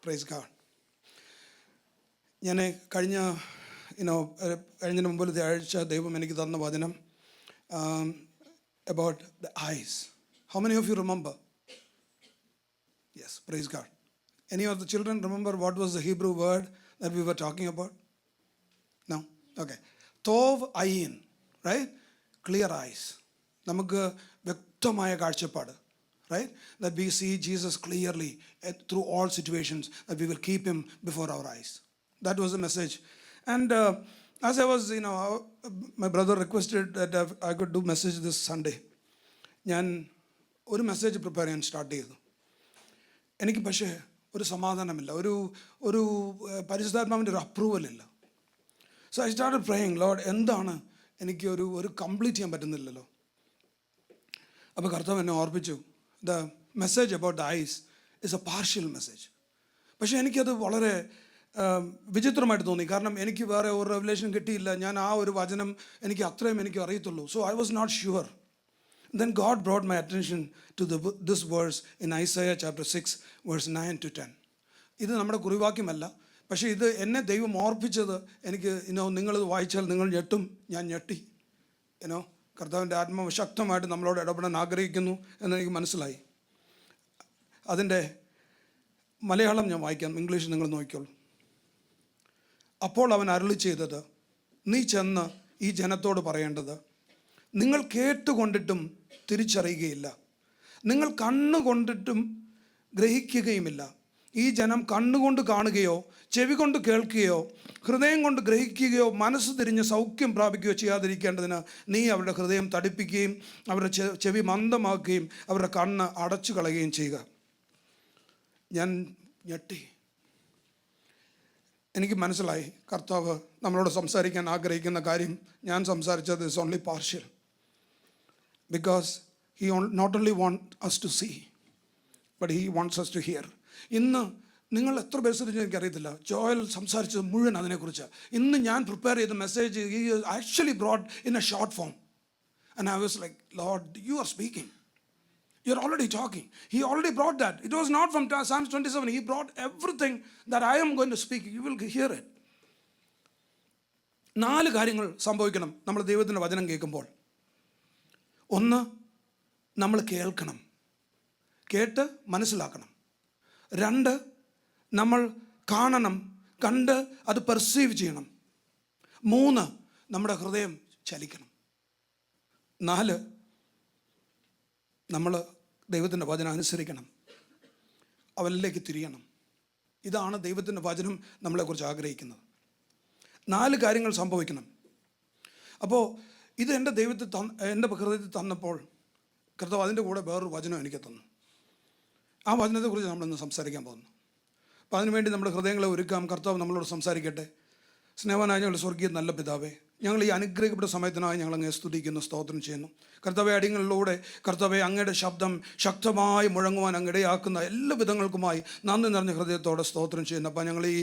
Praise God. ഞാൻ കഴിഞ്ഞതിന് മുമ്പിലത്തെ ആഴ്ച ദൈവം എനിക്ക് തന്ന വചനം about the eyes. How many of you remember? Yes, praise God. Any of the children remember what was the Hebrew word that we were talking about? No? Okay. Tov ayin, right? Clear eyes. നമുക്ക് വ്യക്തമായ കാഴ്ചപ്പാട്, right? That we see Jesus clearly through all situations, that we will keep him before our eyes. That was the message. And as I was, my brother requested that I could do message this Sunday. ഞാൻ ഒരു message prepare ചെയ്യാൻ start ചെയ്തു. എനിക്ക് പക്ഷേ ഒരു സമാധാനമില്ല, ഒരു പരിശുദ്ധാത്മാവിൻ്റെ ഒരു അപ്രൂവലില്ല. So I started praying, lord, എന്താണ് എനിക്ക് ഒരു കംപ്ലീറ്റ് ചെയ്യാൻ പറ്റുന്നില്ലല്ലോ. അപ്പോൾ കർത്താവ് എന്നെ ഓർപ്പിച്ചു, the message about the eyes is a partial message. പക്ഷേ എനിക്കത് വളരെ വിചിത്രമായിട്ട് തോന്നി. കാരണം എനിക്ക് വേറെ ഒരു റെവലേഷൻ കിട്ടിയില്ല. ഞാൻ ആ ഒരു വചനം എനിക്ക് അറിയത്തുള്ളൂ. So I was not sure. Then God brought my attention to this verse in Isaiah chapter 6 verse 9 to 10. ഇത് നമ്മുടെ കുറിവാക്യമല്ല, പക്ഷേ ഇത് എന്നെ ദൈവം ഓർപ്പിച്ചത്. എനിക്ക് നിങ്ങളിത് വായിച്ചാൽ നിങ്ങൾ ഞെട്ടും. ഞാൻ ഞെട്ടി. കർത്താവിൻ്റെ ആത്മാവ് ശക്തമായിട്ട് നമ്മളോട് ഇടപെടാൻ ആഗ്രഹിക്കുന്നു എന്നെനിക്ക് മനസ്സിലായി. അതിൻ്റെ മലയാളം ഞാൻ വായിക്കാം, ഇംഗ്ലീഷ് നിങ്ങൾ നോക്കിക്കോളൂ. അപ്പോൾ അവൻ അരുളി ചെയ്തത്, നീ ചെന്ന് ഈ ജനത്തോട് പറയേണ്ടത്, നിങ്ങൾ കേട്ടുകൊണ്ടിട്ടും തിരിച്ചറിയുകയില്ല, നിങ്ങൾ കണ്ണുകൊണ്ടിട്ടും ഗ്രഹിക്കുകയുമില്ല. ഈ ജനം കണ്ണുകൊണ്ട് കാണുകയോ ചെവി കൊണ്ട് കേൾക്കുകയോ ഹൃദയം കൊണ്ട് ഗ്രഹിക്കുകയോ മനസ്സ് തിരിഞ്ഞ് സൗഖ്യം പ്രാപിക്കുകയോ ചെയ്യാതിരിക്കേണ്ടതിന് നീ അവരുടെ ഹൃദയം തടിപ്പിക്കുകയും അവരുടെ ചെവി മന്ദമാക്കുകയും അവരുടെ കണ്ണ് അടച്ചു കളയുകയും ചെയ്യുക. ഞാൻ ഞെട്ടി. എനിക്ക് മനസ്സിലായി കർത്താവ് നമ്മളോട് സംസാരിക്കാൻ ആഗ്രഹിക്കുന്ന കാര്യം ഞാൻ സംസാരിച്ചത് is only partial. Because he not only wants us to see, but he wants us to hear. ഇന്ന് നിങ്ങൾ എത്ര പേര് ശ്രദ്ധിച്ചു എനിക്കറിയത്തില്ല, ജോയൽ സംസാരിച്ചത് മുഴുവൻ അതിനെക്കുറിച്ച്. ഇന്ന് ഞാൻ പ്രിപ്പയർ ചെയ്ത message he actually brought in a short form. And I was like, Lord, you are speaking. You're already talking. He already brought that. It was not from Psalms 27. He brought everything that I am going to speak. You will hear it. 4 കാര്യങ്ങൾ സംഭവിക്കണം നമ്മൾ ദൈവത്തിൻ്റെ വചനം കേൾക്കുമ്പോൾ. 1, നമ്മൾ കേൾക്കണം, കേട്ട് മനസ്സിലാക്കണം. 2, നമ്മൾ കാണണം, കണ്ട് അത് പെർസീവ് ചെയ്യണം. 3, നമ്മുടെ ഹൃദയം ചലിക്കണം. 4, നമ്മൾ ദൈവത്തിൻ്റെ വചനം അനുസരിക്കണം, അവനിലേക്ക് തിരിയണം. ഇതാണ് ദൈവത്തിൻ്റെ വചനം നമ്മളെക്കുറിച്ച് ആഗ്രഹിക്കുന്നത്. 4 കാര്യങ്ങൾ സംഭവിക്കണം. അപ്പോൾ ഇത് എൻ്റെ എൻ്റെ ഹൃദയത്തിൽ തന്നപ്പോൾ കർത്താവ് അതിൻ്റെ കൂടെ വേറൊരു വചനം എനിക്ക് തന്നു. ആ വചനത്തെക്കുറിച്ച് നമ്മളിന്ന് സംസാരിക്കാൻ പോകുന്നു. അപ്പോൾ അതിനുവേണ്ടി നമ്മുടെ ഹൃദയങ്ങളെ ഒരുക്കാം. കർത്താവ് നമ്മളോട് സംസാരിക്കട്ടെ. സ്നേഹവാനായ ഞങ്ങളുടെ സ്വർഗീയ നല്ല പിതാവേ, ഞങ്ങൾ ഈ അനുഗ്രഹിക്കപ്പെട്ട സമയത്തിനായി ഞങ്ങൾ അങ്ങേ സ്തുതിക്കുന്നു, സ്തോത്രം ചെയ്യുന്നു. കർത്താവെ, അടിയങ്ങളിലൂടെ കർത്താവെ അങ്ങയുടെ ശബ്ദം ശക്തമായി മുഴങ്ങുവാൻ അങ്ങിടയാക്കുന്ന എല്ലാ വിധങ്ങൾക്കുമായി നന്ദി നിറഞ്ഞ ഹൃദയത്തോടെ സ്തോത്രം ചെയ്യുന്നു. അപ്പോൾ ഞങ്ങൾ ഈ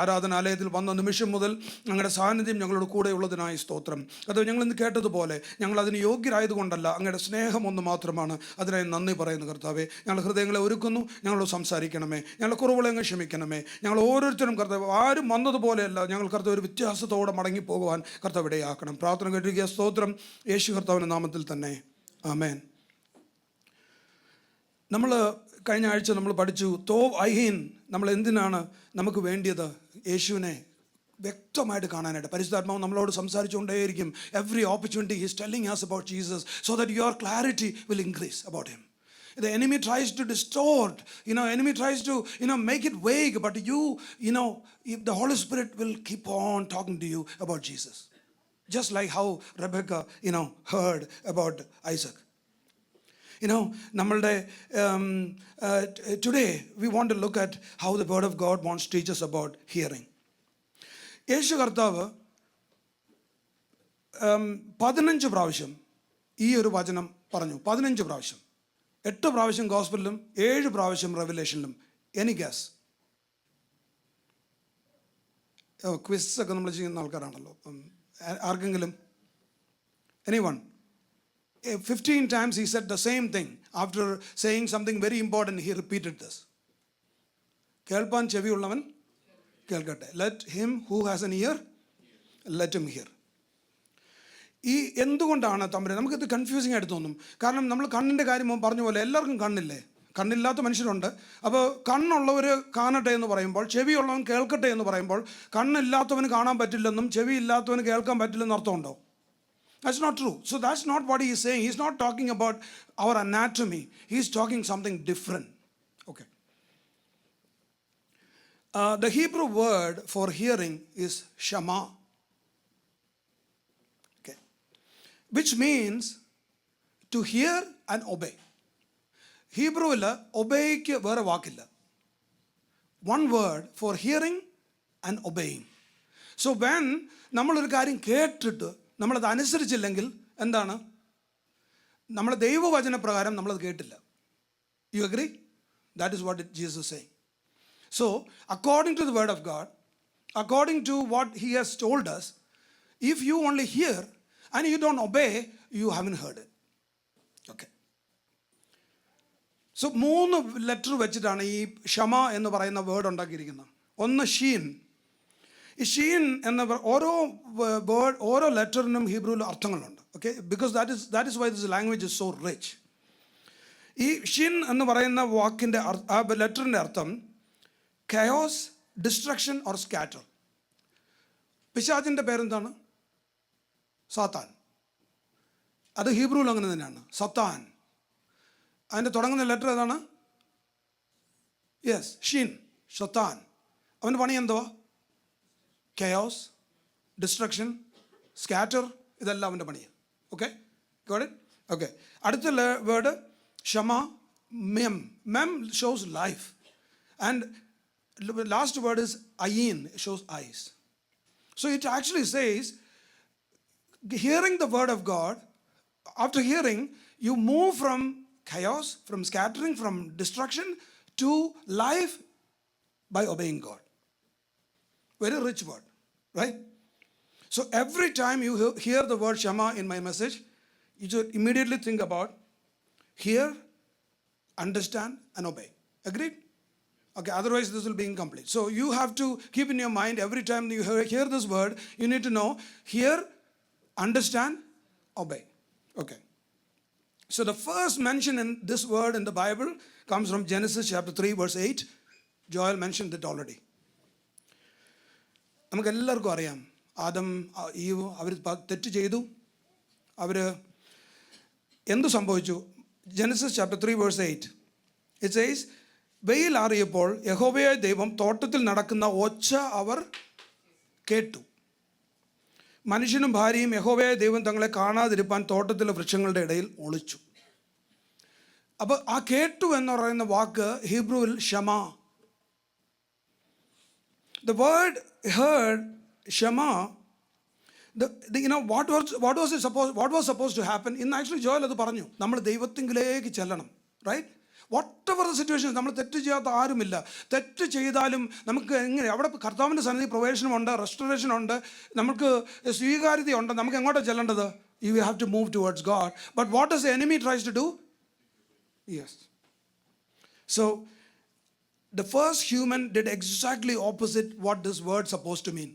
ആരാധനാലയത്തിൽ വന്ന നിമിഷം മുതൽ അങ്ങയുടെ സാന്നിധ്യം ഞങ്ങളുടെ കൂടെ ഉള്ളതിനായി സ്തോത്രം. കർത്താവ്, ഞങ്ങളിന്ന് കേട്ടതുപോലെ ഞങ്ങൾ അതിന് യോഗ്യരായതുകൊണ്ടല്ല, അങ്ങയുടെ സ്നേഹം ഒന്ന് മാത്രമാണ്. അതിനായി നന്ദി പറയുന്നു. കർത്താവെ, ഞങ്ങൾ ഹൃദയങ്ങളെ ഒരുക്കുന്നു. ഞങ്ങളോട് സംസാരിക്കണമേ, ഞങ്ങളുടെ കുറവുകളെ അങ്ങ് ക്ഷമിക്കണമേ. ഞങ്ങൾ ഓരോരുത്തരും കർത്താവ് ആരും വന്നതുപോലെയല്ല, ഞങ്ങൾ കർത്താവ് ഒരു വ്യത്യാസത്തോടെ മടങ്ങിപ്പോകുവാൻ കർത്താവ് ഇടയാക്കണം. പ്രാർത്ഥന കേട്ടിരിക്കുക. സ്തോത്രം യേശു കർത്താവിൻ്റെ നാമത്തിൽ തന്നെ, ആമേൻ. നമ്മൾ കഴിഞ്ഞ ആഴ്ച നമ്മൾ പഠിച്ചു തോവ് ഐഹീൻ. നമ്മൾ എന്തിനാണ് നമുക്ക് വേണ്ടിയത്? യേശുവിനെ വ്യക്തമായിട്ട് കാണാനായിട്ട്. പരിശുദ്ധാത്മാവ് നമ്മളോട് സംസാരിച്ചുകൊണ്ടേയിരിക്കും. Every opportunity he is telling us about Jesus so that your clarity will increase about him. The enemy tries to distort, enemy tries to, make it vague, but if the Holy Spirit will keep on talking to you about Jesus. Just like how Rebecca, heard about Isaac. Today we want to look at how the Word of God wants to teach us about hearing. യേശു കർത്താവ് 15 പ്രാവശ്യം ഈ ഒരു വചനം പറഞ്ഞു. 15 പ്രാവശ്യം. 8 പ്രാവശ്യം ഗോസ്പലിലും 7 പ്രാവശ്യം റെവലേഷനിലും. Any guess? Quiz ഒക്കെ നമ്മൾ ചെയ്യുന്ന ആൾക്കാരാണല്ലോ. ആർക്കെങ്കിലും? Anyone? 15 times he said the same thing. After saying something very important, he repeated this. കേൾപ്പാൻ ചെവിയുള്ളവൻ കേൾക്കട്ടെ. Let him who has N year let him here. ഈ എന്തുകൊണ്ടാണ് തമ്പുരാൻ, നമുക്കിത് കൺഫ്യൂസിങ് ആയിട്ട് തോന്നും. കാരണം നമ്മൾ കണ്ണിൻ്റെ കാര്യം പറഞ്ഞ പോലെ എല്ലാവർക്കും കണ്ണില്ലേ, കണ്ണില്ലാത്ത മനുഷ്യരുണ്ട്. അപ്പോൾ കണ്ണുള്ളവർ കാണട്ടെ എന്ന് പറയുമ്പോൾ, ചെവിയുള്ളവൻ കേൾക്കട്ടെ എന്ന് പറയുമ്പോൾ, കണ്ണില്ലാത്തവന് കാണാൻ പറ്റില്ലെന്നും ചെവി ഇല്ലാത്തവന് കേൾക്കാൻ പറ്റില്ലെന്നും അർത്ഥമുണ്ടോ? That's not true. So that's not what he is saying. He's not talking about our anatomy. He's talking something different. Okay. The Hebrew word for hearing is shama. Okay. Which means to hear and obey. ഹീബ്രുവിൽ ഒബേയ്ക്ക് വേറെ വാക്കില്ല. One word for hearing and obeying. So when നമ്മളൊരു കാര്യം കേട്ടിട്ട് നമ്മളത് അനുസരിച്ചില്ലെങ്കിൽ എന്താണ്? നമ്മുടെ ദൈവവചനപ്രകാരം നമ്മളത് കേട്ടില്ല. You agree? That is what Jesus is saying. So according to the word of God, according to what he has told us, if you only hear and you don't obey, you haven't heard it. Okay. So 3 letter വെച്ചിട്ടാണ് ഈ ഷമ എന്ന് പറയുന്ന word ഉണ്ടാക്കിയിരിക്കുന്നത്. ഒന്ന് Sheen. ഈ Sheen എന്ന ഓരോ word, ഓരോ ലെറ്ററിനും ഹീബ്രുവിൽ അർത്ഥങ്ങളുണ്ട്. Okay, because that is why this language is so rich. ഈ ഷീൻ എന്ന് പറയുന്ന വാക്കിൻ്റെ ആ ലെറ്ററിൻ്റെ അർത്ഥം കയോസ്, ഡിസ്ട്രക്ഷൻ ഓർ സ്കാറ്റർ. പിശാചിൻ്റെ പേരെന്താണ്? സാത്താൻ. അത് ഹീബ്രുവിൽ അങ്ങനെ തന്നെയാണ്, സത്താൻ. അതിൻ്റെ തുടങ്ങുന്ന ലെറ്റർ ഏതാണ്? Yes, shin, Satan. അവൻ്റെ പണി എന്തുവാ? കയോസ്, ഡിസ്ട്രക്ഷൻ, സ്കാറ്റർ, ഇതെല്ലാം അവൻ്റെ പണിയാണ്. Okay, got it? ഓക്കെ. അടുത്ത വേർഡ് ഷമ, mem. Mem shows life. And last word is ayin, shows eyes. So it actually says, hearing the word of God, after hearing, you move from chaos, from scattering, from destruction to life by obeying God. Very rich word, right? So every time you hear the word Shema in my message, you should immediately think about hear, understand, and obey. Agreed? Okay, otherwise this will be incomplete. So you have to keep in your mind every time you hear this word, you need to know hear, understand, obey. Okay. So the first mention in this word in the Bible comes from Genesis chapter 3 verse 8. Joel mentioned it already. നമുക്ക് എല്ലാവർക്കും അറിയാം, Adam eve അവർ തെറ്റ് ചെയ്തു. അവർ എന്തു സംഭവിച്ചു? Genesis chapter 3 verse 8 it says, വെയിൽ ആറിയപ്പോൾ യഹോവയായ ദൈവം തോട്ടത്തിൽ നടക്കുന്ന ഒച്ച അവർ കേട്ടു. മനുഷ്യനും ഭാര്യയും യഹോവയായ ദൈവം തങ്ങളെ കാണാതിരിപ്പാൻ തോട്ടത്തിലെ വൃക്ഷങ്ങളുടെ ഇടയിൽ ഒളിച്ചു. അപ്പോൾ ആ കേട്ടു എന്ന് പറയുന്ന വാക്ക് ഹീബ്രുവിൽ Shama. The word heard, Shema, what was supposed to happen? In actually Joel അത് പറഞ്ഞു, നമ്മൾ ദൈവത്തിങ്കിലേക്ക് ചെല്ലണം, റൈറ്റ്? whatever the situation, നമ്മൾ തെറ്റ് ചെയ്യാത്ത ആരുമില്ല. തെറ്റ് ചെയ്താലും നമുക്ക് എങ്ങനെ അവിടെ കർത്താവിൻ്റെ സന്നിധി പ്രവേശനമുണ്ട്, റെസ്റ്റോറേഷൻ ഉണ്ട്, നമുക്ക് സ്വീകാര്യതയുണ്ട്. നമുക്ക് എങ്ങോട്ടാണ് ചെല്ലേണ്ടത്? You have to move towards God. But what does the enemy tries to do? Yes. So the first human did exactly opposite what this word supposed to mean.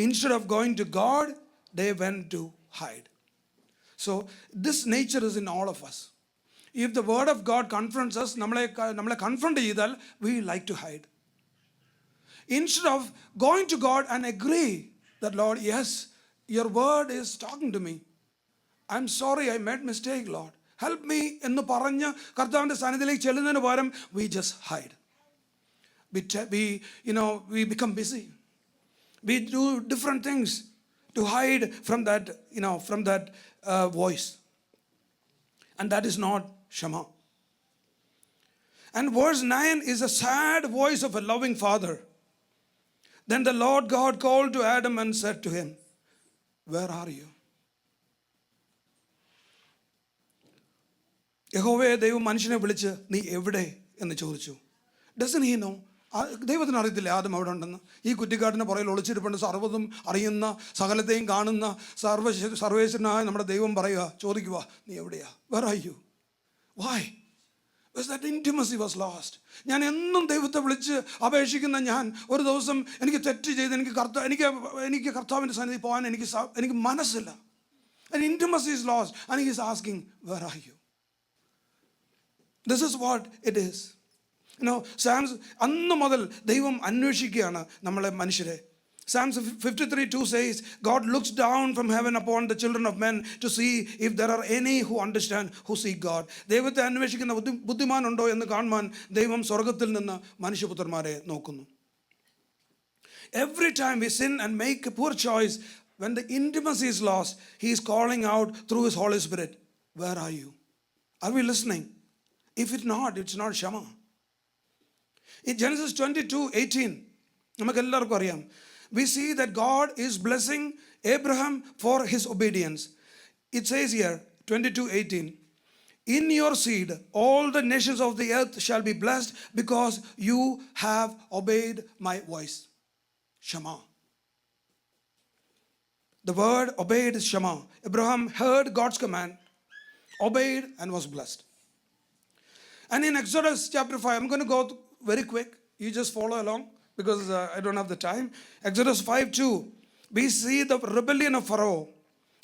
Instead of going to God, they went to hide. So this nature is in all of us. If the word of God confronts us, namale confront cheyidal, we like to hide. Instead of going to God and agree that, Lord, yes, your word is talking to me. I'm sorry I made mistake, Lord. Help me ennu paranju കർത്താവിൻ്റെ സാന്നിധ്യത്തിലേക്ക് ചെല്ലുന്നതിന് പകരം we just hide. We become busy. We do different things to hide from that voice. And that is not Shema. And verse 9 is a sad voice of a loving father. Then the Lord God called to Adam and said to him, where are you? യഹോവയെ ദൈവം മനുഷ്യനെ വിളിച്ച് നീ എവിടെ എന്ന് ചോദിച്ചു. Doesn't he know? ദൈവത്തിന് അറിയത്തില്ല ആദം അവിടെ ഉണ്ടെന്ന്. ഈ കുറ്റിക്കാട്ടിന് പുറകിൽ ഒളിച്ചിരിപ്പുണ്ട്, സർവ്വതും അറിയുന്ന, സകലത്തെയും കാണുന്ന സർവേശ്വരനായ നമ്മുടെ ദൈവം പറയുക, ചോദിക്കുക, നീ എവിടെയാ? Where are you? Why? because that intimacy was lost. ഞാൻ എന്നും ദൈവത്തെ വിളിച്ച് അപേക്ഷിക്കുന്ന ഞാൻ ഒരു ദിവസം എനിക്ക് തെറ്റ് ചെയ്ത് എനിക്ക് കർത്താവിൻ്റെ സന്നിധി പോകാൻ എനിക്ക് മനസ്സില്ല. And intimacy is lost and he is asking, where are you? This is what it is. Psalms അന്ന് മുതൽ ദൈവം അന്വേഷിക്കുകയാണ് നമ്മളെ മനുഷ്യരെ. Psalms 53:2 says, God looks down from heaven upon the children of men to see if there are any who understand, who seek God. ദൈവത്തെ അന്വേഷിക്കുന്ന ബുദ്ധിമാനുണ്ടോ എന്ന് കാണുവാൻ ദൈവം സ്വർഗത്തിൽ നിന്ന് മനുഷ്യപുത്രന്മാരെ നോക്കുന്നു. Every time we sin and make a poor choice, when the intimacy is lost, he is calling out through his Holy Spirit, where are you? Are we listening? If it's not Shema. In Genesis 22:18, നമുക്ക് എല്ലാവർക്കും അറിയാം, we see that God is blessing Abraham for his obedience. It says here, 22:18, in your seed all the nations of the earth shall be blessed because you have obeyed my voice. Shema. The word obeyed is Shema. Abraham heard God's command, obeyed, and was blessed. And in Exodus chapter 5, I'm going to go very quick. You just follow along because I don't have the time. Exodus 5:2, we see the rebellion of Pharaoh.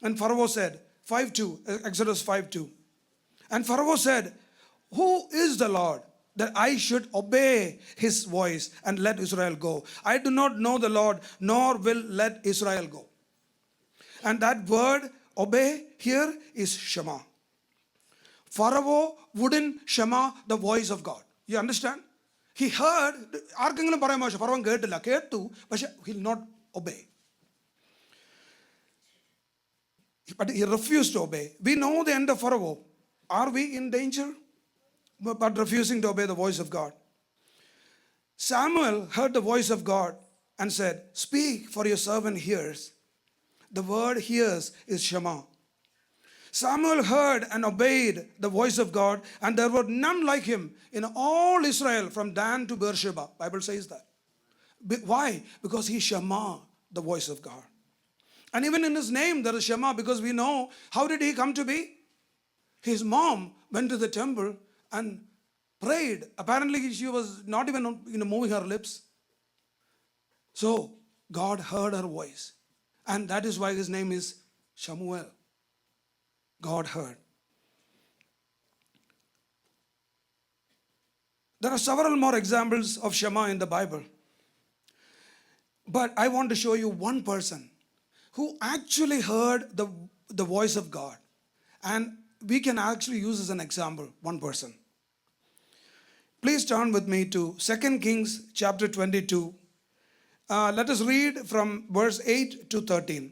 And Pharaoh said, 5:2, Exodus 5:2. And Pharaoh said, who is the Lord that I should obey his voice and let Israel go? I do not know the Lord, nor will let Israel go. And that word obey here is Shema. Pharaoh wouldn't Shema the voice of God. You understand? He heard, ആർക്കെങ്കിലും പറയാൻ മോശം, ഫറവോൻ കേട്ടു, പക്ഷെ he will not obey. But he refused to obey. We know the end of Pharaoh. Are we in danger? But refusing to obey the voice of God. Samuel heard the voice of God and said, speak, for your servant hears. The word hears is Shema. Samuel heard and obeyed the voice of God, and there were none like him in all Israel from Dan to Beersheba. Bible says that. Why? Because he Shema the voice of God. And even in his name there is Shema, because we know how did he come to be? His mom went to the temple and prayed. Apparently she was not even moving her lips. So God heard her voice, and that is why his name is Shamuel. God heard. There are several more examples of Shema in the Bible. But I want to show you one person who actually heard the voice of God. And we can actually use as an example one person. Please turn with me to 2 Kings chapter 22. Let us read from verse 8 to 13.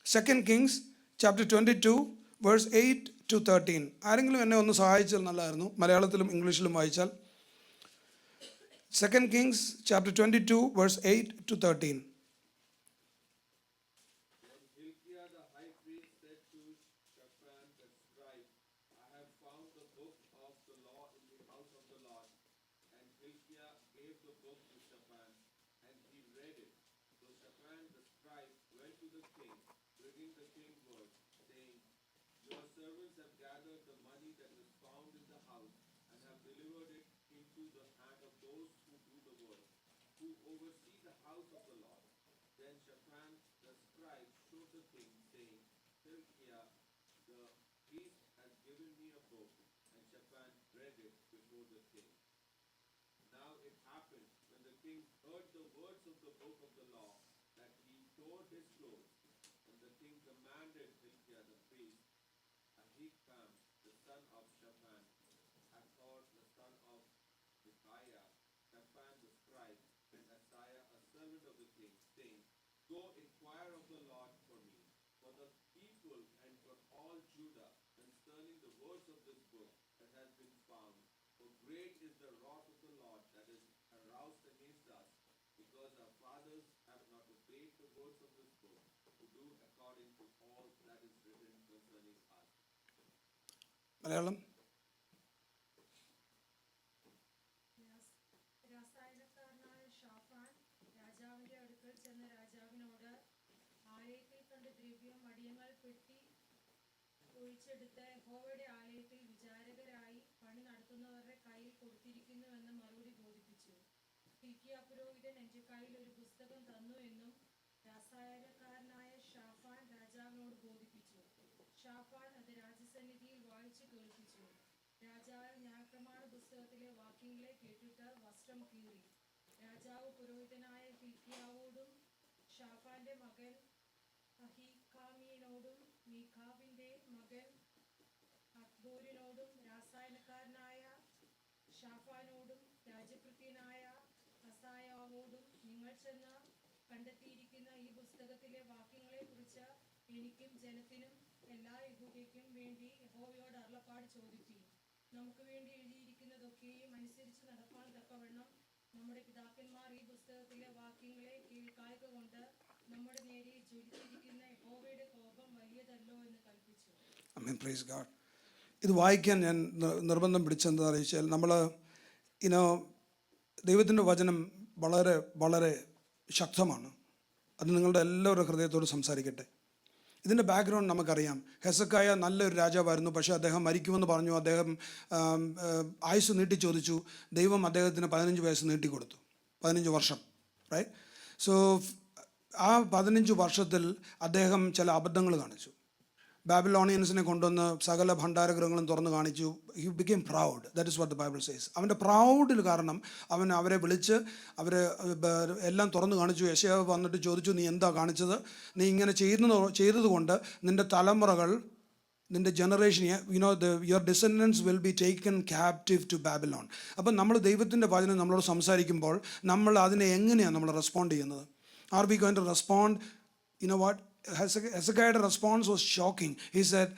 2 Kings chapter 22. Verse 8 to 13. ആരെങ്കിലും എന്നെ ഒന്ന് സഹായിച്ചാൽ നല്ലതായിരുന്നു, മലയാളത്തിലും ഇംഗ്ലീഷിലും വായിച്ചാൽ. 2 Kings chapter 22 verse 8 to 13. Then Hilkiah the high priest said to Shaphan the scribe, I have found the book of the law in the house of the Lord. And Hilkiah gave the book to Shaphan, and he read it. So Shaphan the scribe went to the king, bringing the king word, saying, your servants have gathered the money that was found in the house, and have delivered it into the hand of those who do the work, who oversee the house of the Lord. Then Shaphan the scribe showed the king, saying, Hilkiah the priest has given me a book. And Shaphan read it before the king. Now it happened, when the king heard the words of the book of the law, that he tore his clothes. And the king commanded Hilkiah the priest, Ahikam the son of Shaphan, Achor the son of Micaiah, Shaphan the scribe, and Asaiah a servant of the king, saying, go inquire of the Lord for me, for the people and for all Judah, concerning the words of this book that has been found. For great is the wrath of the Lord that is aroused against us, because our fathers have not obeyed the words of this book, to do according to all that is written concerning us. Malayalam. രാസായനക്കാരനായ Shaphan രാജാവിന്റെ അടുക്കൽ ചെന്ന രാജാവിനോട്, ആലയത്തിൽ കണ്ട ദ്രവ്യം മടിയങ്ങൾ പെട്ടി ഒഴിച്ചെടുത്ത് യഹോവയുടെ ആലയത്തിൽ വിചാരകരായി പണി നടത്തുന്നവരുടെ കയ്യിൽ ഷാഫാൻ അത് രാജസന്നിധിയിൽ വായിച്ചു കേൾപ്പിച്ചു. രാജാവ് ന്യായപ്രമാണ പുസ്തകത്തിലെ വാക്യങ്ങളെ കേട്ടിട്ട് വസ്ത്രം കീറി. രാജാവ് പുരോഹിതനായ ഹില്ക്കിയാവോടും ഷാഫാന്റെ മകൻ അഹീക്കാമിനോടും മീഖാവിന്റെ മകൻ അക്ബോരിനോടും രാസായനക്കാരനായ ഷാഫാനോടും രാജഭൃത്യനായ അസായാവോടും നിങ്ങൾ ചെന്ന് കണ്ടെത്തിയിരിക്കുന്ന ഈ പുസ്തകത്തിലെ വാക്യങ്ങളെ കുറിച്ച് എനിക്കും ജനത്തിനും എല്ലാ യഹൂദയ്ക്കും വേണ്ടി യഹോവയോട് അരുളപ്പാട് ചോദിപ്പീൻ. നമുക്ക് വേണ്ടി എഴുതിയിരിക്കുന്നതൊക്കെയും അനുസരിച്ച് നടപ്പാൻ തക്കവണ്ണം നമ്മുടെ പിതാക്കന്മാർ ഈ പുസ്തകത്തിലെ വാക്യങ്ങളെ കേൾക്കായ്ക കൊണ്ട് നമ്മുടെ നേരെ ജ്വലിച്ചിരിക്കുന്ന യഹോവയുടെ കോപം വലിയതല്ലോ എന്ന് കൽപ്പിച്ചു. ആമേൻ, പ്രൈസ് ഗോഡ്. ഇത് വായിക്കാൻ ഞാൻ നിർബന്ധം പിടിച്ചെന്താണെന്ന് അറിയിച്ചാൽ നമ്മൾ ദൈവത്തിൻ്റെ വചനം വളരെ വളരെ ശക്തമാണ്. അത് നിങ്ങളുടെ എല്ലാവരുടെ ഹൃദയത്തോട് സംസാരിക്കട്ടെ. ഇതിൻ്റെ ബാക്ക്ഗ്രൗണ്ട് നമുക്കറിയാം. ഹെസക്കായ നല്ലൊരു രാജാവായിരുന്നു, പക്ഷേ അദ്ദേഹം മരിക്കുമെന്ന് പറഞ്ഞു. അദ്ദേഹം ആയുസ് നീട്ടി ചോദിച്ചു. ദൈവം അദ്ദേഹത്തിന് 15 വയസ്സ് നീട്ടിക്കൊടുത്തു, 15 വർഷം, റൈറ്റ്? സോ ആ 15 വർഷത്തിൽ അദ്ദേഹം ചില അബദ്ധങ്ങൾ കാണിച്ചു. ബാബിലോണിയൻസിനെ കൊണ്ടുവന്ന് സകല ഭണ്ഡാരഗൃഹങ്ങളും തുറന്ന് കാണിച്ചു. He became proud. That is what the Bible says. അവൻ്റെ പ്രൗഡിൽ കാരണം അവരെ വിളിച്ച് എല്ലാം തുറന്ന് കാണിച്ചു. യെശയ്യാവ് വന്നിട്ട് ചോദിച്ചു, നീ എന്താ കാണിച്ചത്? നീ ഇങ്ങനെ ചെയ്തതുകൊണ്ട് നിൻ്റെ തലമുറകൾ, നിൻ്റെ generation, your descendants will be taken captive to Babylon. അപ്പം നമ്മൾ ദൈവത്തിൻ്റെ വചനം നമ്മളോട് സംസാരിക്കുമ്പോൾ നമ്മൾ അതിനെ എങ്ങനെയാണ് നമ്മൾ റെസ്പോണ്ട് ചെയ്യുന്നത്? Are we going to respond? What ഹെസക്കായുടെ response was shocking. He said,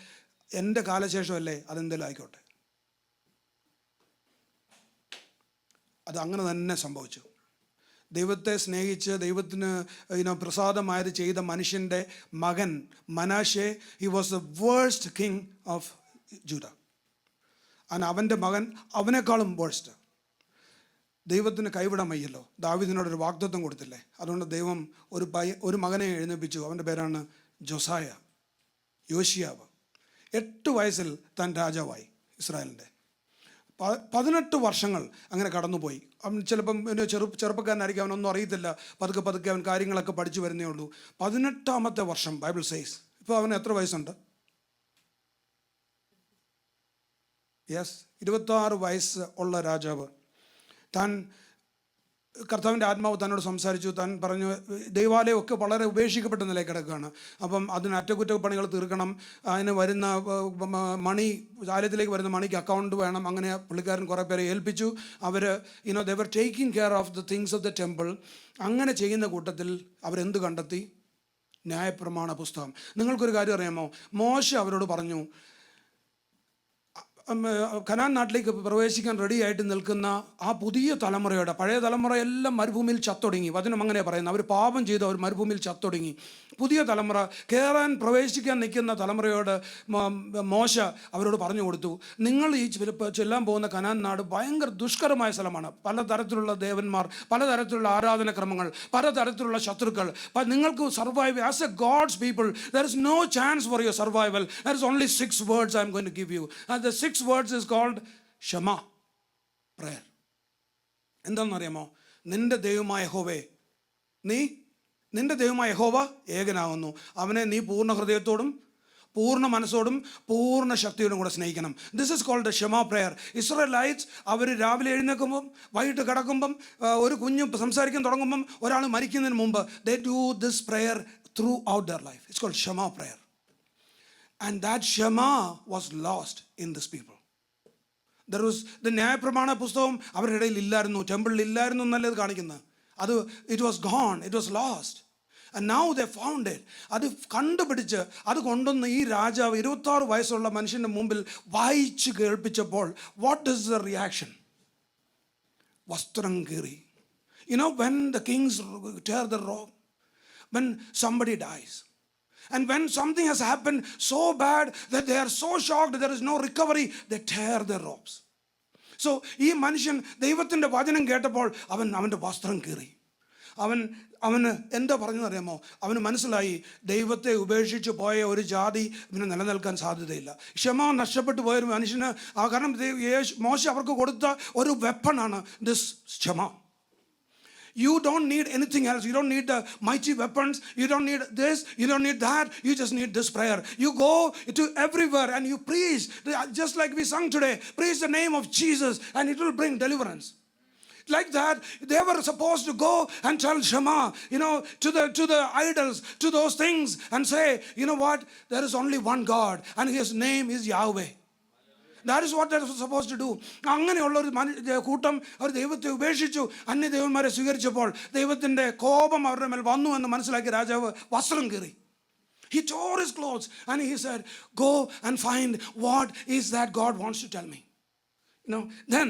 എൻ്റെ കാലശേഷമല്ലേ, അതെന്തെങ്കിലും ആയിക്കോട്ടെ. അത് അങ്ങനെ തന്നെ സംഭവിച്ചു. ദൈവത്തെ സ്നേഹിച്ച് ദൈവത്തിന് പ്രസാദമായത് ചെയ്ത മനുഷ്യൻ്റെ മകൻ Manasseh, he was the worst king of Judah. അവൻ്റെ മകൻ അവനേക്കാളും വേഴ്സ്റ്റ്. ദൈവത്തിന് കൈവിടാൻ വയ്യല്ലോ. ദാവീദിനോടൊരു വാഗ്ദത്തം കൊടുത്തില്ലേ? അതുകൊണ്ട് ദൈവം ഒരു മകനെ എഴുന്നേൽപ്പിച്ചു. അവൻ്റെ പേരാണ് ജോസായ, യോശിയാവ്. 8 വയസ്സിൽ താൻ രാജാവായി ഇസ്രായേലിൻ്റെ. 18 വർഷങ്ങൾ അങ്ങനെ കടന്നുപോയി. അവൻ ചിലപ്പം ചെറുപ്പക്കാരനായിരിക്കും, അവനൊന്നും അറിയത്തില്ല. പതുക്കെ പതുക്കെ അവൻ കാര്യങ്ങളൊക്കെ പഠിച്ചു വരുന്നേ ഉള്ളൂ. 18ാമത്തെ വർഷം ബൈബിൾ സേസ്. ഇപ്പോൾ അവന് എത്ര വയസ്സുണ്ട്? യെസ്, 26 വയസ്സ് ഉള്ള രാജാവ്. താൻ കർത്താവിൻ്റെ ആത്മാവ് തന്നോട് സംസാരിച്ചു. താൻ പറഞ്ഞു, ദൈവാലയമൊക്കെ വളരെ ഉപേക്ഷിക്കപ്പെട്ട നിലയിൽ കിടക്കുകയാണ്. അപ്പം അതിന് അറ്റകുറ്റപ്പണികൾ തീർക്കണം. അതിന് വരുന്ന മണി, ആലയത്തിലേക്ക് വരുന്ന മണിക്ക് അക്കൗണ്ട് വേണം. അങ്ങനെ പുള്ളിക്കാരൻ കുറേ പേരെ ഏൽപ്പിച്ചു. അവർ they were taking care of the things of the temple. അങ്ങനെ ചെയ്യുന്ന കൂട്ടത്തിൽ അവരെന്ത് കണ്ടെത്തി? ന്യായപ്രമാണ പുസ്തകം. നിങ്ങൾക്കൊരു കാര്യം അറിയാമോ? മോശ അവരോട് പറഞ്ഞു, കനാൻ നാട്ടിലേക്ക് പ്രവേശിക്കാൻ റെഡി ആയിട്ട് നിൽക്കുന്ന ആ പുതിയ തലമുറയുടെ, പഴയ തലമുറ എല്ലാം മരുഭൂമിയിൽ ചത്തൊടുങ്ങി. വചനം അങ്ങനെ പറയുന്നത്. അവർ പാപം ചെയ്ത് അവർ മരുഭൂമിയിൽ ചത്തൊടുങ്ങി. പുതിയ തലമുറ, പ്രവേശിക്കാൻ നിൽക്കുന്ന തലമുറയോട് മോശ അവരോട് പറഞ്ഞു കൊടുത്തു, നിങ്ങൾ ഈ ചെല്ലാൻ പോകുന്ന കനാൻ നാട് ഭയങ്കര ദുഷ്കരമായ സ്ഥലമാണ്. പലതരത്തിലുള്ള ദേവന്മാർ, പലതരത്തിലുള്ള ആരാധനക്രമങ്ങൾ, പലതരത്തിലുള്ള ശത്രുക്കൾ. നിങ്ങൾക്ക് survive as a God's people, there is no chance for your survival. There is only 6 words I am going to give you. And the 6 words is called Shema prayer. എന്താണെന്നറിയാമോ? നിന്റെ ദൈവമായ യഹോവേ, നിന്റെ ദൈവമായ യഹോവ ഏകനാകുന്നു. അവനെ നീ പൂർണ്ണ ഹൃദയത്തോടും പൂർണ്ണ മനസ്സോടും പൂർണ്ണ ശക്തിയോടും കൂടെ സ്നേഹിക്കണം. This is called Shema prayer. Israelites അവർ രാവിലെ എഴുന്നേൽക്കുമ്പം, വൈകിട്ട് കിടക്കുമ്പം, ഒരു കുഞ്ഞ് സംസാരിക്കാൻ തുടങ്ങുമ്പം, ഒരാൾ മരിക്കുന്നതിന് മുമ്പ്, they do this prayer throughout their life. It's called Shema prayer. And that Shema was lost in this people. There was the ന്യായപ്രമാണ പുസ്തകം അവരുടെ ഇടയിൽ ഇല്ലായിരുന്നു, ടെമ്പിളിൽ ഇല്ലായിരുന്നു എന്നല്ലേ ഇത് കാണിക്കുന്നത്. അത് it was gone, it was lost. And now they found it. അത് കണ്ടുപിടിച്ച് അത് കൊണ്ടുവന്ന് ഈ രാജാവ് 26 വയസ്സുള്ള മനുഷ്യൻ്റെ മുമ്പിൽ വായിച്ച് കേൾപ്പിച്ചപ്പോൾ, what is the reaction? വസ്ത്രം കീറി. When the kings tear the robe, when somebody dies, and when something has happened so bad that they are so shocked there is no recovery, they tear their robes. So ഈ മനുഷ്യൻ ദൈവത്തിൻ്റെ വചനം കേട്ടപ്പോൾ അവൻ്റെ വസ്ത്രം കീറി. അവന് എന്താ പറഞ്ഞതെന്നറിയാമോ? അവന് മനസ്സിലായി, ദൈവത്തെ ഉപേക്ഷിച്ച് പോയ ഒരു ജാതി ഇവന് നിലനിൽക്കാൻ സാധ്യതയില്ല. ക്ഷമ നഷ്ടപ്പെട്ടു പോയൊരു മനുഷ്യന്, കാരണം മോശ അവർക്ക് കൊടുത്ത ഒരു വെപ്പണാണ് ദിസ് ക്ഷമ. You don't need anything else. You don't need the mighty weapons. You don't need this. You don't need that. You just need this prayer. You go to everywhere and you preach, just like we sung today. Preach the name of Jesus and it will bring deliverance. Like that, they were supposed to go and tell Shema, to the idols, to those things, and say, you know what? There is only one God, and His name is Yahweh. That is what they were supposed to do. അങ്ങനെയുള്ളൊരു കൂട്ടം അവർ ദൈവത്തെ ഉപേക്ഷിച്ചു, അന്യദൈവന്മാരെ സ്വീകരിച്ചപ്പോൾ ദൈവത്തിൻ്റെ കോപം അവരുടെ മേൽ വന്നു എന്ന് മനസ്സിലാക്കി രാജാവ് വസ്ത്രം കീറി. He tore his clothes and he said, go and find what is that God wants to tell me. Then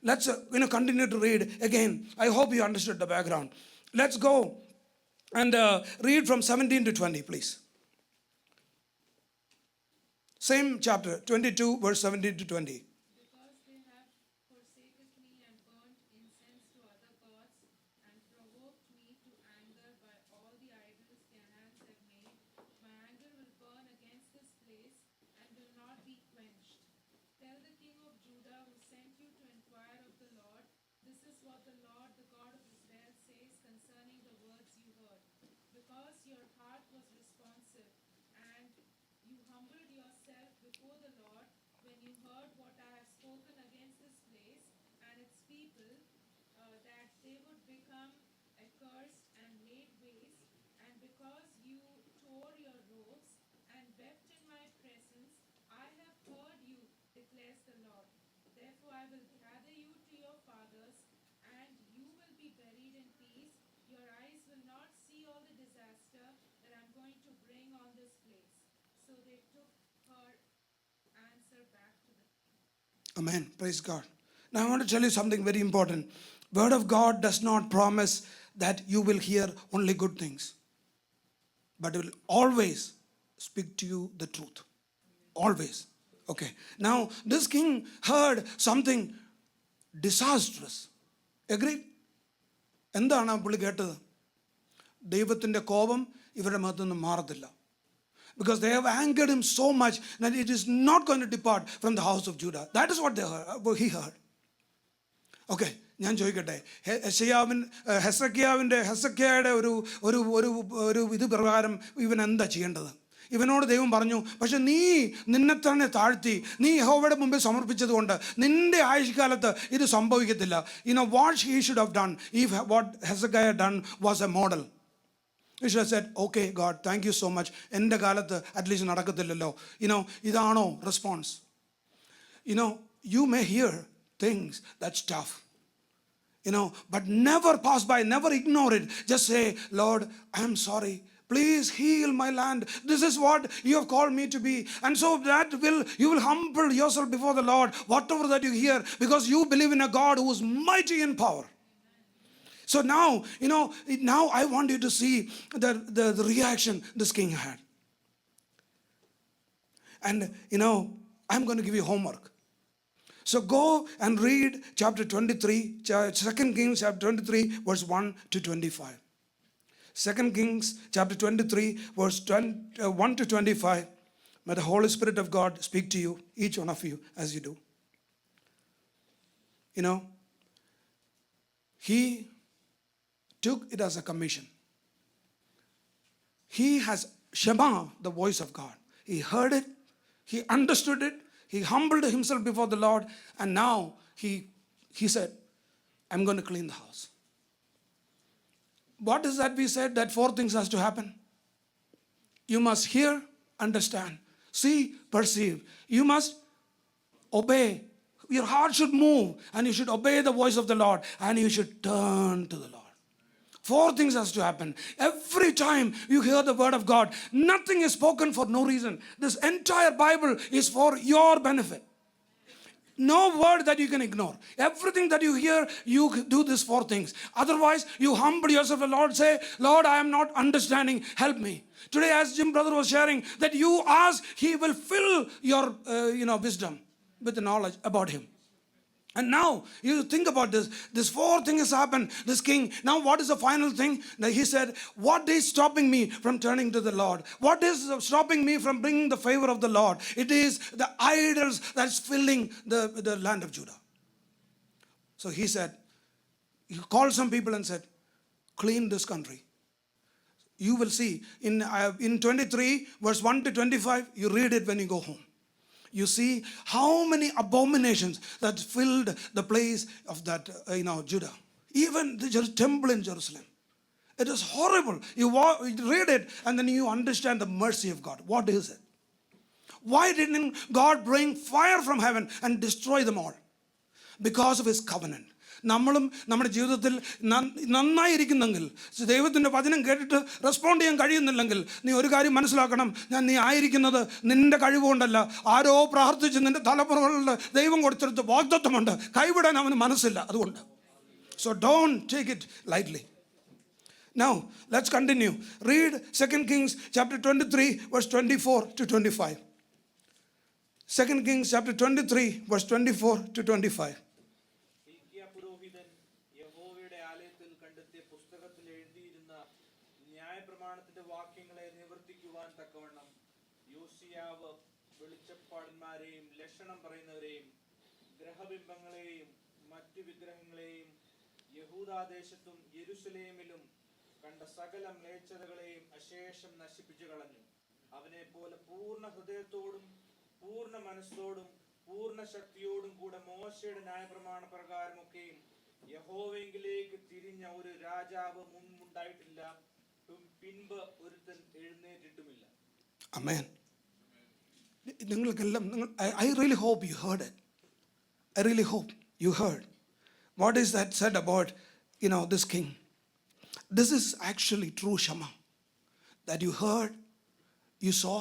let's continue to read again. I hope you understood the background. Let's go and read from 17 to 20, please. Same chapter, 22, verse 17 to 20. Because they have forsaken me and burnt incense to other gods, and provoked me to anger by all the idols their hands have made, my anger will burn against this place and will not be quenched. Tell the king of Judah who sent you to inquire of the Lord, this is what the Lord, the God of Israel, says concerning the words you heard. Because your heart was responsive, and you humbled yourself before the Lord when you heard what I have spoken against this place and its people, that they would become accursed and laid waste, and because you tore your robes and wept in my presence, I have heard you, declares the Lord. Therefore I will gather you to your fathers, and you will be buried in peace. Your eyes will not see all the disaster that I'm going to bring on this place. So they took her answer back to them. Amen. Praise God. Now I want to tell you something very important. Word of God does not promise that you will hear only good things, but it will always speak to you the truth. Always. Okay. Now this king heard something disastrous. Agreed? എന്താണ് ആ പുള്ളി കേട്ടത്? ദൈവത്തിൻ്റെ കോപം ഇവരുടെ മുഖത്തുനിന്ന് മാറത്തില്ല. Because they have angered him so much that it is not going to depart from the house of Judah. That is what he heard. Okay, ഞാൻ ചോദിക്കട്ടെ, ഹെസക്കിയായുടെ ഒരു ഇത് പ്രകാരം ഇവൻ എന്താ ചെയ്യേണ്ടത്? ഇവനോട് ദൈവം പറഞ്ഞു, പക്ഷെ നീ നിന്നെ തന്നെ താഴ്ത്തി നീ യഹോവയുടെ മുമ്പിൽ സമർപ്പിച്ചത് കൊണ്ട് നിന്റെ ആയുഷ്കാലത്ത് ഇത് സംഭവിക്കത്തില്ല. What he should have done, if what Hezekiah done was a model. He should have said, okay God, thank you so much. എൻ്റെ കാലത്ത് അറ്റ്ലീസ്റ്റ് നടക്കത്തില്ലല്ലോ. ഇതാണോ response? You may hear things that's tough. But never pass by, never ignore it. Just say, Lord, I am sorry. Please heal my land. This is what you have called me to be. And so you will humble yourself before the Lord, whatever that you hear, because you believe in a God who is mighty in power. So now, now I want you to see the reaction this king had. And, I'm going to give you homework. So go and read chapter 23, 2 Kings chapter 23, verse 1 to 25. 2 Kings chapter 23, verse 1 to 25. May the Holy Spirit of God speak to you, each one of you, as you do. He took it as a commission. He has Shema, the voice of God. He heard it, he understood it, he humbled himself before the Lord, and now he said, I'm going to clean the house. What is that we said? That 4 things has to happen. You must hear, understand, see, perceive. You must obey. Your heart should move and you should obey the voice of the Lord and you should turn to the Lord. 4 things has to happen. Every time you hear the word of God, nothing is spoken for no reason. This entire Bible is for your benefit. No word that you can ignore. Everything that you hear, you do these 4 things. Otherwise, you humble yourself to the Lord, say, Lord, I am not understanding, help me. Today, as Jim brother was sharing, that you ask, he will fill your wisdom with the knowledge about him. And now, you think about this. This 4 things happened. This king. Now, what is the final thing? That he said, what is stopping me from turning to the Lord? What is stopping me from bringing the favor of the Lord? It is the idols that's filling the land of Judah. So he said, he called some people and said, clean this country. You will see in 23 verse 1 to 25, you read it when you go home. You see how many abominations that filled the place of that Judah, even the temple in Jerusalem. It is horrible. You read it and then you understand the mercy of God. What is it? Why didn't God bring fire from heaven and destroy them all? Because of his covenant. നമ്മളും നമ്മുടെ ജീവിതത്തിൽ നന്നായിരിക്കുന്നെങ്കിൽ, ദൈവത്തിൻ്റെ വചനം കേട്ടിട്ട് respond ചെയ്യാൻ കഴിയുന്നില്ലെങ്കിൽ, നീ ഒരു കാര്യം മനസ്സിലാക്കണം, നീ ആയിരിക്കുന്നത് നിൻ്റെ കഴിവുകൊണ്ടല്ല, ആരോ പ്രാർത്ഥിച്ച് നിൻ്റെ തലമുറകളിൽ ദൈവം കൊടുത്തെടുത്ത് വാഗ്ദത്തമുണ്ട്, കൈവിടാൻ അവന് മനസ്സില്ല. അതുകൊണ്ട് so don't take it lightly. Now let's continue. Read 2 Kings chapter 23 verse 24 to 25. 2 Kings chapter 23 verse 24 to 25. ഹില്ക്കിയ പുരോഹിതൻ യഹോവയുടെ ആലയത്തിൽ കണ്ടെത്തിയ പുസ്തകത്തിൽ എഴുതിയിരുന്ന ന്യായപ്രമാണത്തിന്റെ വാക്യങ്ങളെ നിവർത്തിക്കുവാൻ തക്കവണ്ണം യോശിയാവ് വെളിച്ചപ്പാടന്മാരെയും ലക്ഷണം പറയുന്നവരെയും ഗ്രഹബിംബങ്ങളെയും മറ്റു വിഗ്രഹങ്ങളെയും യഹൂദാദേശത്തും യെരൂശലേമിലും കണ്ട സകല മ്ലേച്ഛതകളെയും അശേഷം നശിപ്പിച്ചു കളഞ്ഞു. അവനെ പോലെ പൂർണ്ണ ഹൃദയത്തോടും പൂർണ്ണ മനസ്സോടും പൂർണ്ണ ശക്തിയോടും കൂടെ മോശയുടെ ന്യായപ്രമാണ പ്രകാരമൊക്കെയും യഹോവയെങ്കിലേക്ക് തിരിഞ്ഞ ഒരു രാജാവ് മുൻപുണ്ടായിട്ടില്ല, പിൻപ് ഒരുത്തൻ എഴുന്നേറ്റിട്ടുമില്ല. Amen. I really hope you heard it. I really hope you heard. What is that said about this king? This is actually true Shema. That you heard, you saw,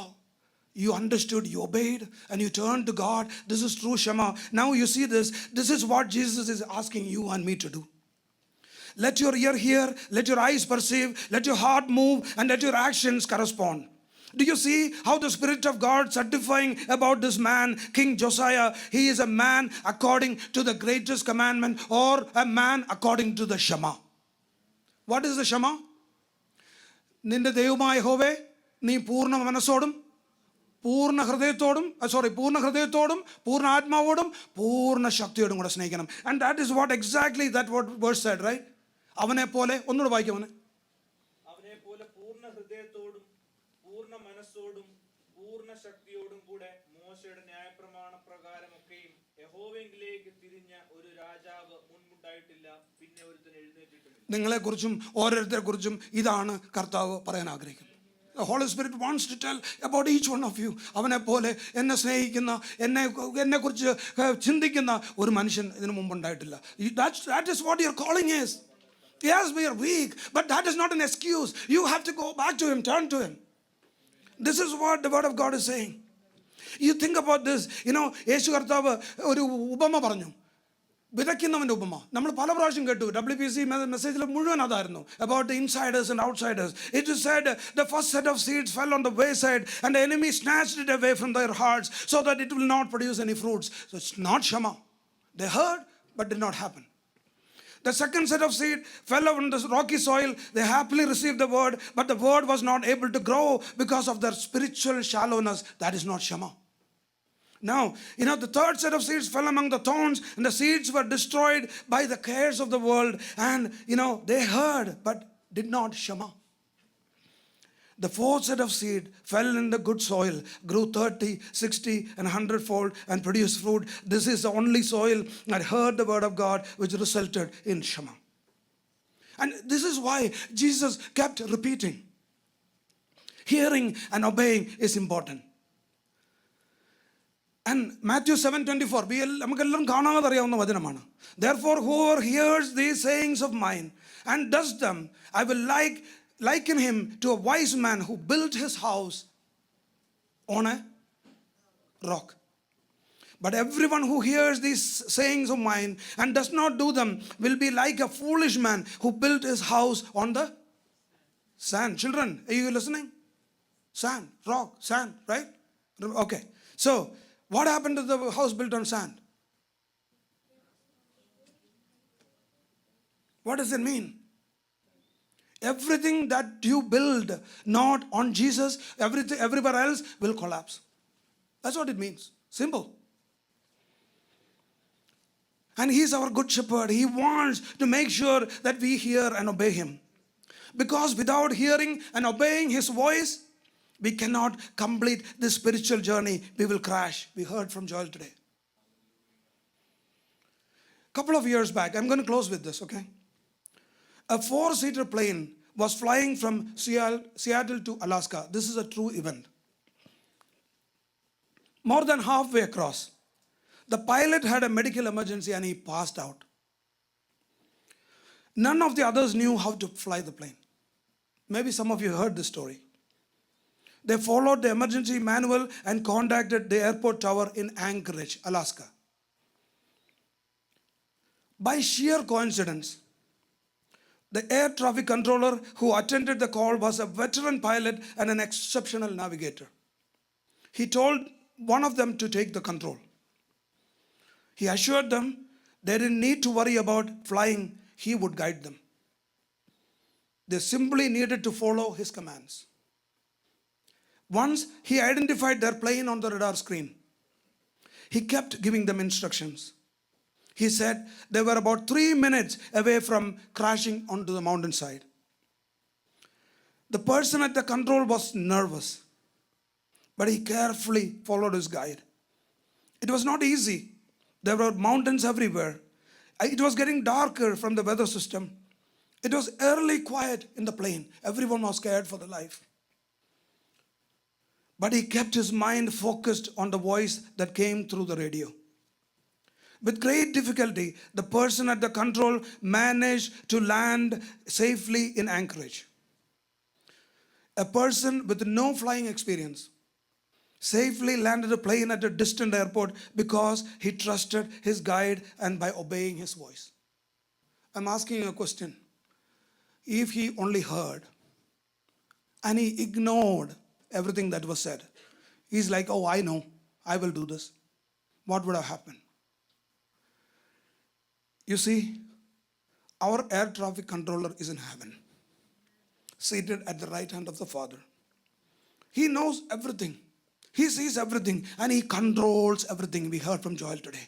you understood, you obeyed, and you turned to God. This is true Shema. Now you see this. This is what Jesus is asking you and me to do. Let your ear hear, let your eyes perceive, let your heart move, and let your actions correspond. Do you see how the Spirit of God certifying about this man, King Josiah? He is a man according to the greatest commandment, or a man according to the Shema. What is the Shema? നിന്റെ ദൈവമായ യഹോവേ, നീ പൂർണ്ണ മനസ്സോടും പൂർണ്ണ ഹൃദയത്തോടും പൂർണ്ണ ആത്മാവോടും പൂർണ്ണ ശക്തിയോടും കൂടെ സ്നേഹിക്കണം. And that is what exactly that what verse said, right? അവനെ പോലെ, ഒന്നുകൂടെ വായിക്കാം. അവനെ പോലെ പൂർണ്ണ ഹൃദയത്തോടും പൂർണ്ണ മനസ്സോടും പൂർണ്ണ ശക്തിയോടും കൂടെ മോശയുടെ ന്യായപ്രമാണ പ്രകാരമൊക്കെയും യഹോവയെങ്കിലേക്ക് തിരിഞ്ഞ ഒരു രാജാവ് മുൻപുണ്ടായിട്ടില്ല, പിന്നെ ഒരുത്തൻ എഴുന്നേറ്റിട്ടില്ല. നിങ്ങളെക്കുറിച്ചും ഓരോരുത്തരെ കുറിച്ചും ഇതാണ് കർത്താവ് പറയാൻ ആഗ്രഹിക്കുന്നത്. The Holy Spirit wants to tell about each one of you. അവനെ പോലെ എന്നെ സ്നേഹിക്കുന്ന, എന്നെക്കുറിച്ച് ചിന്തിക്കുന്ന ഒരു മനുഷ്യൻ ഇതിനു മുമ്പുണ്ടായിട്ടില്ല. That is what your calling is. Yes, we are weak, but that is not an excuse. You have to go back to him, turn to him. This is what the word of God is saying. You think about this. യേശു കർത്താവ് ഒരു ഉപമ പറഞ്ഞു, വിതയ്ക്കുന്നവൻ്റെ ഉപമ. നമ്മൾ പല പ്രാവശ്യം കേട്ടു. WPC മെസ്സേജിൽ മുഴുവൻ അതായിരുന്നു, about the insiders and outsiders. It is said the first set of seeds fell on the wayside and the enemy snatched it away from their hearts so that it will not produce any fruits. So it's not Shema. They heard but did not happen. The second set of seed fell on the rocky soil. They happily received the word, but the word was not able to grow because of their spiritual shallowness. That is not Shema. Now, the third set of seeds fell among the thorns, and the seeds were destroyed by the cares of the world. And, they heard, but did not Shema. The fourth set of seed fell in the good soil, grew 30, 60, and 100-fold, and produced fruit. This is the only soil that heard the word of God, which resulted in Shema. And this is why Jesus kept repeating. Hearing and obeying is important. And Matthew 7:24, നമുക്കെല്ലാം കാണാതെ അറിയാവുന്ന വചനമാണ്. Therefore, whoever hears these sayings of mine and does them, I will liken him to a wise man who built his house on a rock. But everyone who hears these sayings of mine and does not do them will be like a foolish man who built his house on the sand. Children, are you listening? Sand, rock, sand, right? Okay. So, what happened to the house built on sand? What does it mean? Everything that you build not on Jesus, everywhere else will collapse. That's what it means. Simple. And he's our good shepherd. He wants to make sure that we hear and obey him. Because without hearing and obeying His voice, we cannot complete this spiritual journey. We will crash. We heard from Joel today. Couple of years back, I'm going to close with this, okay? A 4-seater plane was flying from Seattle to Alaska. This is a true event. More than halfway across, the pilot had a medical emergency and he passed out. None of the others knew how to fly the plane. Maybe some of you heard this story. They followed the emergency manual and contacted the airport tower in Anchorage, Alaska. By sheer coincidence, the air traffic controller who attended the call was a veteran pilot and an exceptional navigator. He told one of them to take the control. He assured them they didn't need to worry about flying. He would guide them. They simply needed to follow his commands. Once he identified their plane on the radar screen, he kept giving them instructions. He said they were about 3 minutes away from crashing onto the mountainside. The person at the control was nervous, but he carefully followed his guide. It was not easy. There were mountains everywhere. It was getting darker from the weather system. It was eerily quiet in the plane. Everyone was scared for their life. But he kept his mind focused on the voice that came through the radio. With great difficulty, the person at the control managed to land safely in Anchorage. A person with no flying experience safely landed a plane at a distant airport because he trusted his guide and by obeying his voice. I'm asking you a question. If he only heard and he ignored everything that was said, he's like, oh, I know, I will do this. What would have happened? You see, our air traffic controller is in heaven, seated at the right hand of the Father. He knows everything. He sees everything and he controls everything. We heard from Joel today.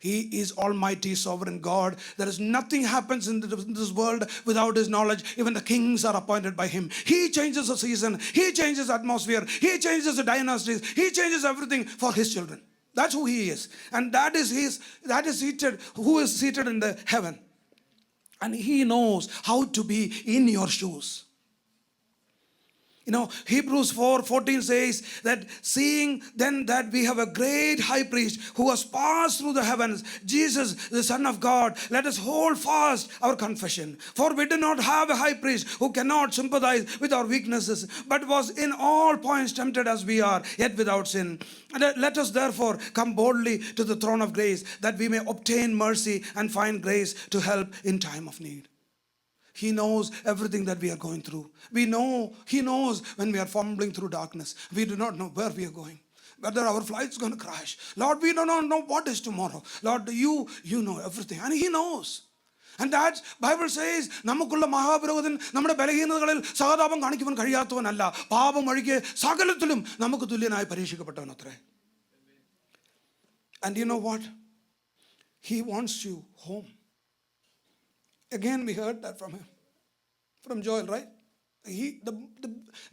He is Almighty, Sovereign God. There is nothing happens in this world without His knowledge. Even the kings are appointed by Him. He changes the season. He changes the atmosphere. He changes the dynasties. He changes everything for His children. That's who He is. And that is seated, who is seated in the heaven. And He knows how to be in your shoes. You know, Hebrews 4:14 says that seeing then that we have a great high priest who has passed through the heavens, Jesus, the Son of God, let us hold fast our confession. For we do not have a high priest who cannot sympathize with our weaknesses, but was in all points tempted as we are, yet without sin. And let us therefore come boldly to the throne of grace, that we may obtain mercy and find grace to help in time of need. He knows everything that we are going through. He knows when we are fumbling through darkness. We do not know where we are going, whether our flight is going to crash. Lord, we do not know what is tomorrow. Lord, you know everything. And He knows. And that Bible says, നമുക്കുള്ള മഹാപുരോഹിതൻ നമ്മുടെ ബലഹീനതകളിൽ സഹതാപം കാണിക്കുവാൻ കഴിയാത്തവനല്ല, പാപം ഒഴികെ സകലത്തിലും നമുക്ക് തുല്യനായി പരീക്ഷിക്കപ്പെട്ടവനത്രേ. And you know what? He wants you home. Again, we heard that from him, from Joel, right?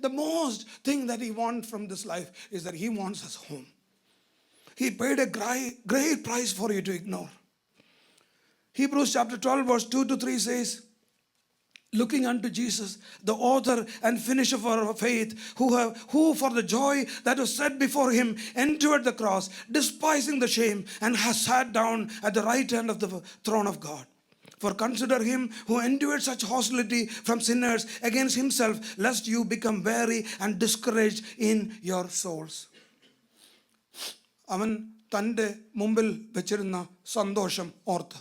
The most thing that he wants from this life is that he wants us home. He paid a great price for you to ignore. Hebrews chapter 12, verse 2-3 says, looking unto Jesus, the author and finisher of our faith, who for the joy that was set before Him endured the cross, despising the shame, and has sat down at the right hand of the throne of God. For consider Him who endured such hostility from sinners against Himself, lest you become weary and discouraged in your souls. അവൻ തൻ്റെ മുമ്പിൽ വെച്ചിരുന്ന സന്തോഷം ഓർത്ത്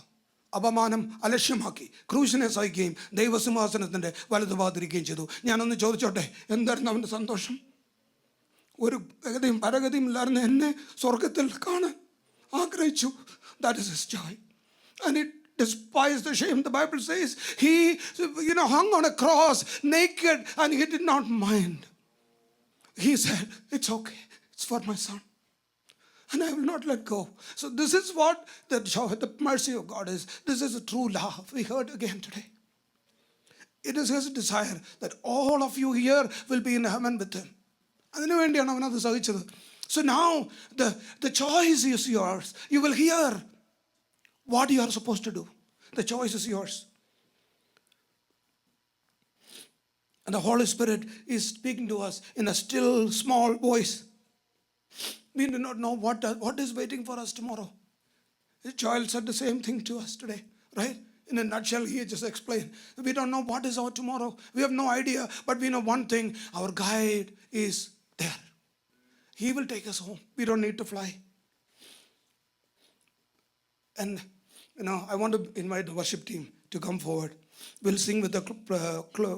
അപമാനം അലക്ഷ്യമാക്കി ക്രൂശിനെ സഹിക്കുകയും ദൈവസിംഹാസനത്തിൻ്റെ വലതുഭാഗത്തിരിക്കുകയും ചെയ്തു. ഞാനൊന്ന് ചോദിച്ചോട്ടെ, എന്തായിരുന്നു അവൻ്റെ സന്തോഷം? ഒരു ഗതിയും പരഗതിയും ഇല്ലായിരുന്ന എന്നെ സ്വർഗത്തിൽ കാണാൻ ആഗ്രഹിച്ചു. That is his joy. And it despised the shame. The Bible says he hung on a cross naked and he did not mind. He said, it's okay, it's for my son, and I will not let go. So this is what the joy, the mercy of God is. This is a true love. We heard again today. It is his desire that all of you here will be in heaven with him. അതിനുവേണ്ടിയാണ് അവനത് സഹിച്ചത്. So now the choice is yours. You will hear what you are supposed to do. The choice is yours. And the Holy Spirit is speaking to us in a still, small voice. We do not know what is waiting for us tomorrow. Joel said the same thing to us today, right? In a nutshell, he just explained. We don't know what is our tomorrow. We have no idea, but we know one thing: our guide is there. He will take us home. We don't need to fly. And I want to invite the worship team to come forward. We'll sing with the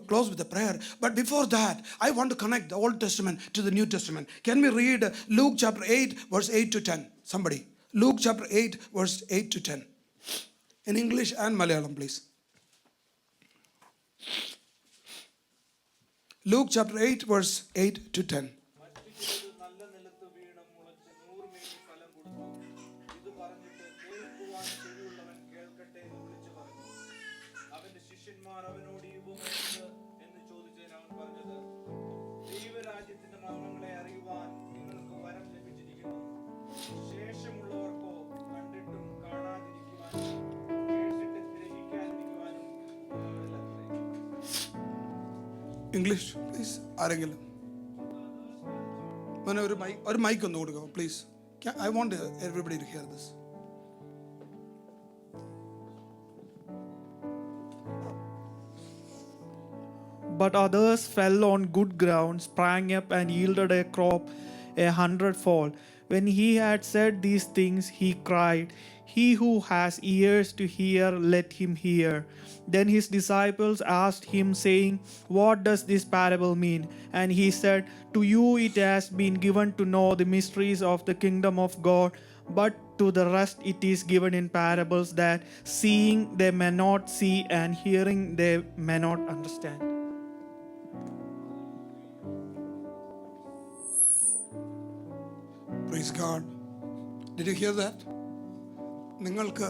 close with the prayer. But before that, I want to connect the Old Testament to the New Testament. Can we read Luke chapter 8, verse 8 to 10? Somebody. Luke chapter 8, verse 8 to 10. In English and Malayalam, please. Luke chapter 8, verse 8 to 10. മറ്റു ചിലത് നല്ല നിലത്ത് വീണ് മുളച്ച് 100 മേനി ഫലം കൊടുത്തു. ഇത് പറഞ്ഞിട്ട് കേൾക്കുവാൻ ചെവിയുള്ളവൻ കേൾക്കട്ടെ എന്ന് വിളിച്ചു പറഞ്ഞു. അവന്റെ ശിഷ്യന്മാർ അവനോട് ഈ ഉപമ എന്ത് എന്ന് ചോദിച്ചതിന് അവൻ പറഞ്ഞത്, ദൈവരാജ്യത്തിന്റെ മർമ്മങ്ങളെ അറിയുവാൻ നിങ്ങൾക്ക് വരം ലഭിച്ചിരിക്കുന്നു. ശേഷമുള്ളവർക്കോ കണ്ടിട്ടും കാണാതിരിക്കുവാനും കേട്ടിട്ട് ഗ്രഹിക്കാതിരിക്കുവാനും ഉപമകളത്രേ. English, please. ആരെങ്കിലും ഒരു മൈക്ക് ഒന്ന് കൊടുക്കുക, please. I want everybody to hear this. But others fell on good ground, sprang up, and yielded a crop 100-fold. When he had said these things, he cried, "He who has ears to hear, let him hear." Then his disciples asked him, saying, "What does this parable mean?" And he said, "To you it has been given to know the mysteries of the kingdom of God, but to the rest it is given in parables, that seeing they may not see, and hearing they may not understand." Praise God. Did you hear that? നിങ്ങൾക്ക്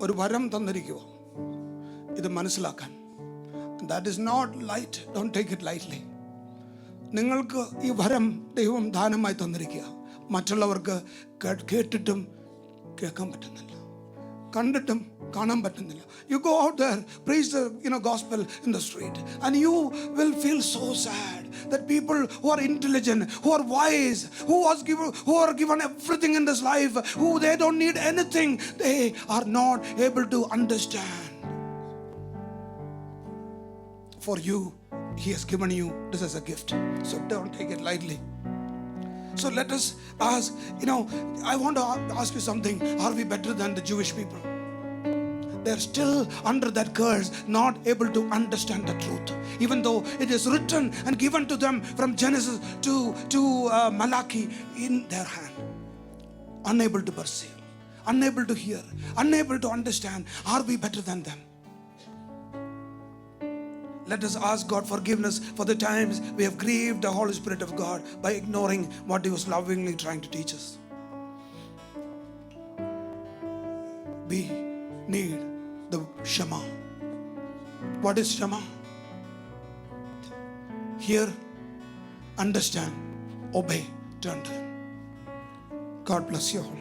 ഒരു വരം തന്നിരിക്കുക ഇത് മനസ്സിലാക്കാൻ. That is not light. Don't take it lightly. നിങ്ങൾക്ക് ഈ വരം ദൈവം ദാനമായി തന്നിരിക്കുക. മറ്റുള്ളവർക്ക് കേട്ടിട്ടും കേൾക്കാൻ പറ്റുന്നില്ല, കണ്ടിട്ടും കാണാൻ പറ്റുന്നില്ല. You go out there, preach the gospel in the street, and you will feel so sad that people who are intelligent, who are wise, who are given everything in this life, who they don't need anything, they are not able to understand. For you, he has given you this as a gift, so don't take it lightly. So let us ask, I want to ask you something. Are we better than the Jewish people? They're still under that curse, not able to understand the truth. Even though it is written and given to them from Genesis to Malachi in their hand. Unable to perceive, unable to hear, unable to understand. Are we better than them? Let us ask God forgiveness for the times we have grieved the Holy Spirit of God by ignoring what He was lovingly trying to teach us. We need the Shema. What is Shema? Hear, understand, obey, turn to Him. God bless you all.